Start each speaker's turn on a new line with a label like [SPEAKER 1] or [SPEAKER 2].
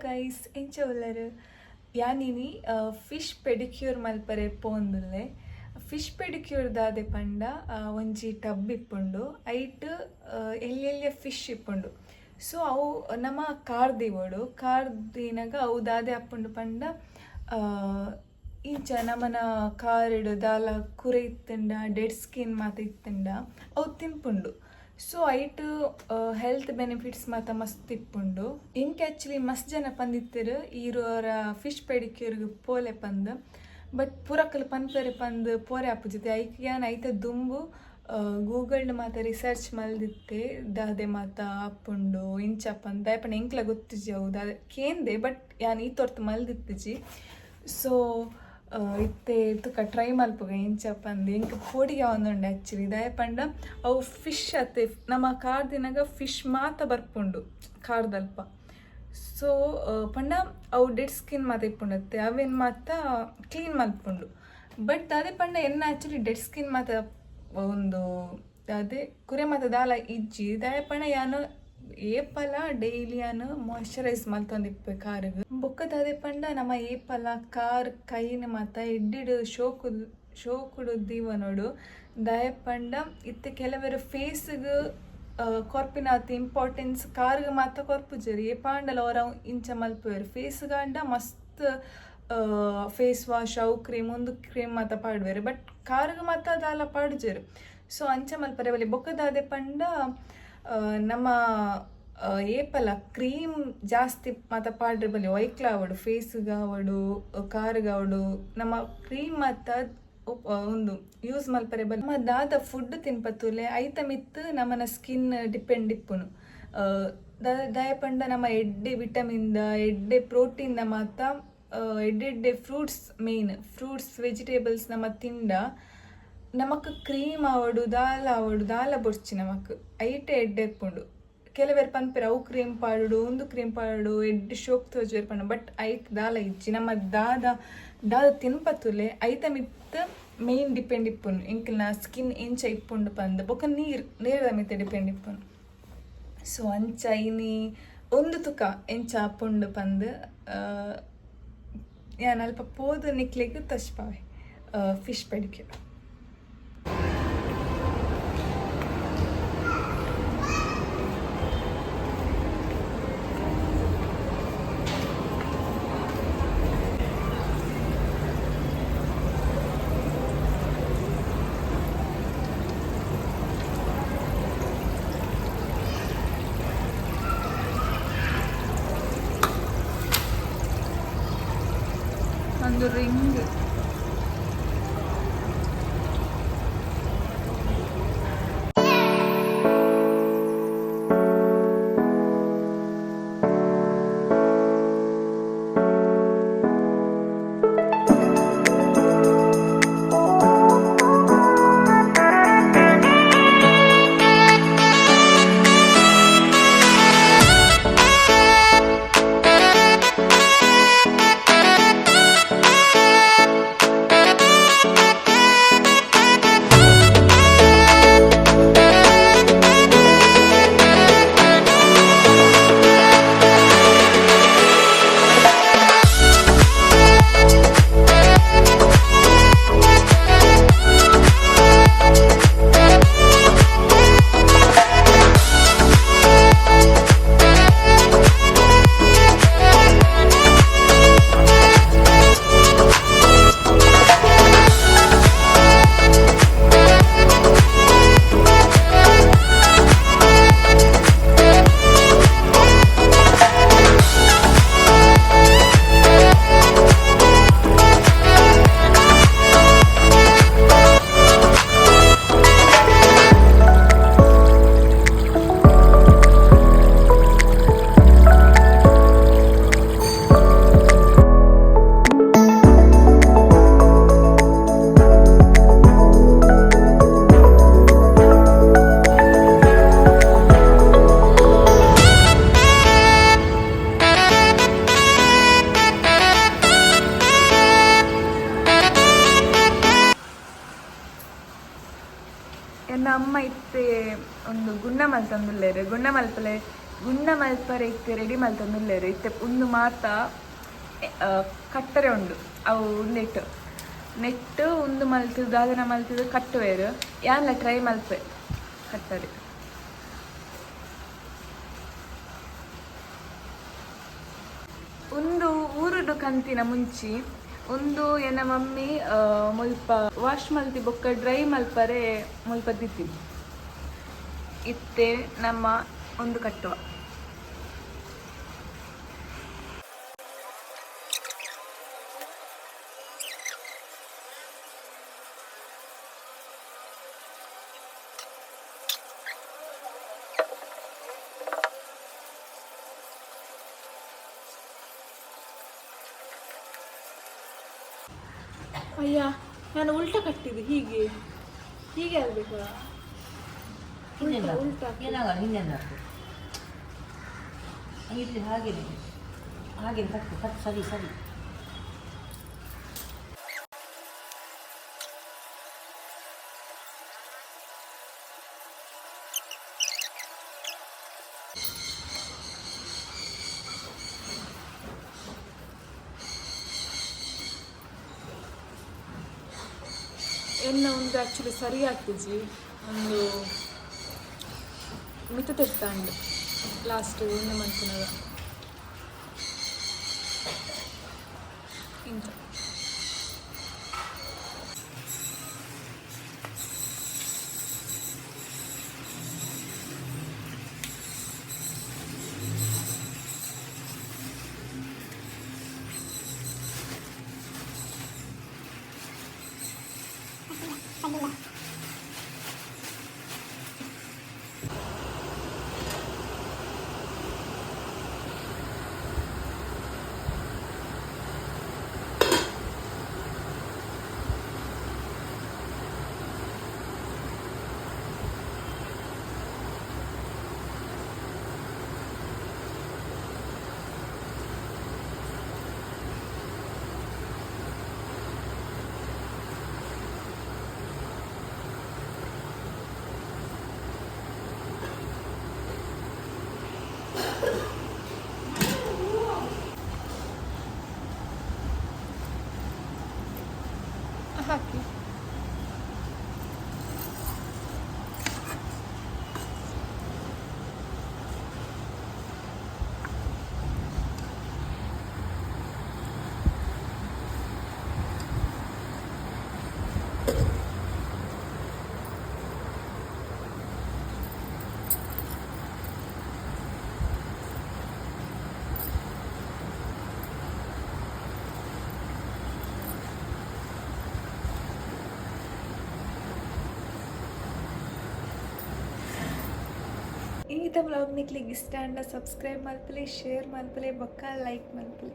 [SPEAKER 1] Guys ಎಂಚ ಉಳ್ಳರು ಯಾನಿನಿ fish pedicure ಮಲ್ಪರೆ ಪೋಂದುಲ್ಲೆ fish pedicure ದಾದೆ ಪಂಡ ಒಂಜಿ ಟಬ್ ಇಪ್ಪುಂಡು ಐಟ್ ಎಲ್ಲೆಲ್ಲೆ ಫಿಶ್ ಇಪ್ಪುಂಡು ಸೊ ಅವು ನಮ್ಮ ಕಾರ್ದಿವೋಡು ಕಾರ್ದಿನಾಗ ಅವು ದಾದೆ ಅಪ್ಪುಂಡು ಪಂಡ ಇಂಚ ನಮ್ಮನ ಕಾರಿಡು ದಾಲ ಕುರೆ ಇತ್ತಂಡ ಡೆಡ್ ಸ್ಕಿನ್ ಮಾತ ಇತ್ತಂಡ ಅವು ತಿನ್ಪುಂಡು ಸೊ ಐಟ್ ಹೆಲ್ತ್ ಬೆನಿಫಿಟ್ಸ್ ಮಾತ ಮಸ್ತ್ ಇಪ್ಪುಂಡು ಇಂಕ್ ಆ್ಯಕ್ಚುಲಿ ಮಸ್ತ್ ಜನ ಪಂದಿತ್ತರು ಈರೋರ ಫಿಶ್ ಪೆಡಿಕ್ಯೂರ್ಗೆ ಪೋಲೆ ಪಂದ್ ಬಟ್ ಪೂರಕ್ಕಲು ಪನ್ಪೆರೆ ಪಂದ್ ಪೋರೆ ಆಪುಜಿತೆ ಐಕ್ಯಾನ್ ಐತ ದುಂಬು ಗೂಗಲ್ಡ್ ಮಾತ ರಿಸರ್ಚ್ ಮಲ್ದಿತ್ತೆ ದಾದೆ ಮಾತ ಅಪ್ಪುಂಡು ಇಂಚ ಪಂದ್ ದಾಯಪಂಡ ಎಂಕ್ಲ ಗೊತ್ತಿಜಿ ಅವು ದಾದೆ ಕೇಂದೆ ಬಟ್ ಯಾನ್ ಈ ತೊರ್ತು ಮಲ್ದಿತ್ತಿಜಿ ಸೊ ಇತ್ತೆ ತುಕ ಟ್ರೈ ಮಲ್ಪುಗ ಇಂಚ ಪಂದು ಇಂಕ ಪೋಡಿಗೆ ಒಂದುಂಡು ಆ್ಯಕ್ಚುಲಿ ದಾಯಪಂಡ ಅವು ಫಿಶ್ ಅತ್ತೆ ನಮ್ಮ ಕಾರ್ದಿನಾಗ ಫಿಶ್ ಮಾತ ಬರ್ಪುಂಡು ಕಾರ್ದಲ್ಪ ಸೊ ಪಂಡ ಅವು ಡೆಡ್ ಸ್ಕಿನ್ ಮಾತ ಇಪ್ಪುಂಡತ್ತೆ ಅವೇನು ಮಾತ ಕ್ಲೀನ್ ಮಲ್ಪುಂಡು ಬಟ್ ಅದೇ ಪಂಡ ಎನ್ನ ಆ್ಯಕ್ಚುಲಿ ಡೆಡ್ ಸ್ಕಿನ್ ಮಾತ ಒಂದು ಅದೇ ಕುರೆ ಮಾತ ದಾಲ ಇಜ್ಜಿ ದಾಯಪಂಡ ಯಾನು ಏಪಲ ಡೈಲಿ ಯಾನು ಮಾಯ್ಶ್ಚರೈಸ್ ಮಲ್ತೊಂದಿಪ್ಪೆ ಕಾರಿಗೆ ಬೊಕ್ಕದಾದೆ ಪಂಡ ನಮ್ಮ ಏಪಲ ಕಾರ್ ಕೈನ ಮಾತ ಎಡ್ಡಿಡು ಶೋಕುಡು ದೀವನೋಡು ದಾಯಪಂಡ ಇತ್ತೆ ಕೆಲವರು ಫೇಸ್ಗೆ ಕೊರ್ಪಿನಾತ ಇಂಪಾರ್ಟೆನ್ಸ್ ಕಾರ್ಗೆ ಮಾತ ಕೊರ್ಪುಜರು ಏಪಾಂಡಲ ಅವರ ಇಂಚ ಮಲ್ಪುವೆರು ಫೇಸ್ಗಂಡ ಮಸ್ತ್ ಫೇಸ್ ವಾಶ್ ಅವು ಕ್ರೀಮ್ ಒಂದು ಕ್ರೀಮ್ ಮಾತ ಪಾಡುವೆರು ಬಟ್ ಕಾರ್ಗೆ ಮಾತ ದಾಲ ಪಾಡುಜರು ಸೊ ಅಂಚ ಮಲ್ಪರೆ ಬಲಿ ಬೊಕ್ಕದಾದೆ ಪಂಡ ನಮ್ಮ ಏಪಲ ಕ್ರೀಮ್ ಜಾಸ್ತಿ ಮಾತ ಪಾಡ್ರೆ ಬಲಿ ಒಯ್ಕ್ಲ ಅವಡು ಫೇಸ್ಗೆ ಅವಡು ಕಾರ್ಗೆ ಅವಡು ನಮ್ಮ ಕ್ರೀಮ್ ಮಾತ ಒಂದು ಯೂಸ್ ಮಲ್ಪರೆ ಬಲಿ ನಮ್ಮ ದಾದ ಫುಡ್ ತಿನ್ಪತ್ತುಲೆ ಐತ ಮಿತ್ತು ನಮ್ಮನ ಸ್ಕಿನ್ ಡಿಪೆಂಡ್ ಇಪ್ಪುನು ದಯಪಂಡ ನಮ್ಮ ಎಡ್ಡೆ ವಿಟಮಿನ್ದ ಎಡ್ಡೆ ಪ್ರೋಟೀನ್ ಮಾತ ಎಡ್ಡೆ ಫ್ರೂಟ್ಸ್ ಮೇನ್ ಫ್ರೂಟ್ಸ್ ವೆಜಿಟೇಬಲ್ಸ್ ನಮ್ಮ ತಿಂಡ ನಮಕ್ ಕ್ರೀಮ್ ಆವಡು ದಾಲ ಬೊಡ್ಚಿ ನಮಕ್ ಐಟೆ ಎಡ್ಡೆ ಇಪ್ಪುಂಡು ಕೆಲವೇರು ಪನ್ಪೆರ ಅವು ಕ್ರೀಮ್ ಪಾಡುಡು ಒಂದು ಕ್ರೀಮ್ ಪಾಡುಡು ಎಡ್ಡೆ ಶೋಕ್ ತೋಜುವೆರು ಪಂಡ ಬಟ್ ಐಟ್ ದಾಲ ಇಜ್ಜಿ ನಮ್ಮ ದಾದ ತಿನ್ಪತ್ತುಲೆ ಐತ ಮಿತ್ತ ಮೇನ್ ಡಿಪೆಂಡ್ ಇಪ್ಪುಂಡು ಎಂಕಲ್ನ ಸ್ಕಿನ್ ಎಂಚ ಇಪ್ಪುಂಡು ಪಂದ್ ಬೊಕ್ಕ ನೇರದ ಮಿತ್ತ ಡಿಪೆಂಡ್ ಇಪ್ಪುಂಡು ಸೊ ಅಂಚ ಇನಿ ಒಂದು ತುಕ ಎಂಚ ಅಪ್ಪುಂಡು ಪಂದ್ ಯಾನ್ ಅಲ್ಪ ಪೋದು ನಿಕ್ಲಿಗೆ ತಶ್ಪಾವೆ ಫಿಶ್ ಪೆಡಿಕ್ಯೂರ್ ಒಂದು ರಿಂಗ್ ನನ್ನ ಅಮ್ಮ ಇತ್ತೆ ಒಂದು ಗುಂಡ ಮಲ್ತಂದುಲ್ಲೇರು ಗುಂಡ ಮಲ್ಪಲೆ ಗುಂಡ ಮಲ್ಪರೆ ಇತ್ತೆ ರೆಡಿ ಮಲ್ತೊಂದುಲ್ಲೆರ್ ಇತ್ತೆ ಉಂದು ಮಾತ ಕಟ್ಟರೆ ಉಂಡು ಅವು ನೆಟ್ ಉಂದು ಮಲ್ತುದು ದಾದನ ಮಲ್ತುದು ಕಟ್ಟುವೆರು ಯಾನ್ಲ ಟ್ರೈ ಮಲ್ಪೆ ಕಟ್ಟರೆ. ಒಂದು ಊರುಡು ಕಂತಿನ ಮುಂಚಿ ಒಂದು ಎನ್ನ ಮಮ್ಮಿ ಮುಲ್ಪ ವಾಶ್ ಮಲ್ತಿ ಬೊಕ್ಕ ಡ್ರೈ ಮಲ್ಪರೆ ಮುಲ್ಪ ದಿತ್ತಿದ್ದು ಇತ್ತೆ ನಮ್ಮ ಒಂದು ಕಟ್ಟುವ. ಅಯ್ಯ ನಾನು ಉಲ್ಟ ಕಟ್ಟಿದ್ದು ಹೀಗೆ ಹೀಗೆ ಆಗ್ಬೇಕಾ? ಉಲ್ಟಾ
[SPEAKER 2] ಏನಾಗಲ್ಲ, ಹಿಂದೆ ಇಲ್ಲಿ ಹಾಗೆ ಹಾಗೆ ಕಟ್ಟು ಸರಿ ಸರಿ.
[SPEAKER 1] ಎಣ್ಣೆ ಒಂದು ಆ್ಯಕ್ಚುಲಿ ಸರಿ ಆಗ್ತಿದ್ವಿ ಒಂದು ಮಿತ ತೆಗ್ತಾಂಡು ಲಾಸ್ಟ್ ಎಣ್ಣೆ ಮನ್ಸಿನಾಗ ಇಂಥ ಹಾಕಿ ಈ ವ್ಲಾಗ್ ನಿಕ್ಲಿಗೆ ಇಷ್ಟ ಅಂಡ ಸಬ್ಸ್ಕ್ರೈಬ್ ಮಲ್ಪಲೆ ಶೇರ್ ಮಲ್ಪಲೆ ಬೊಕ್ಕ ಲೈಕ್ ಮಲ್ಪಲೆ.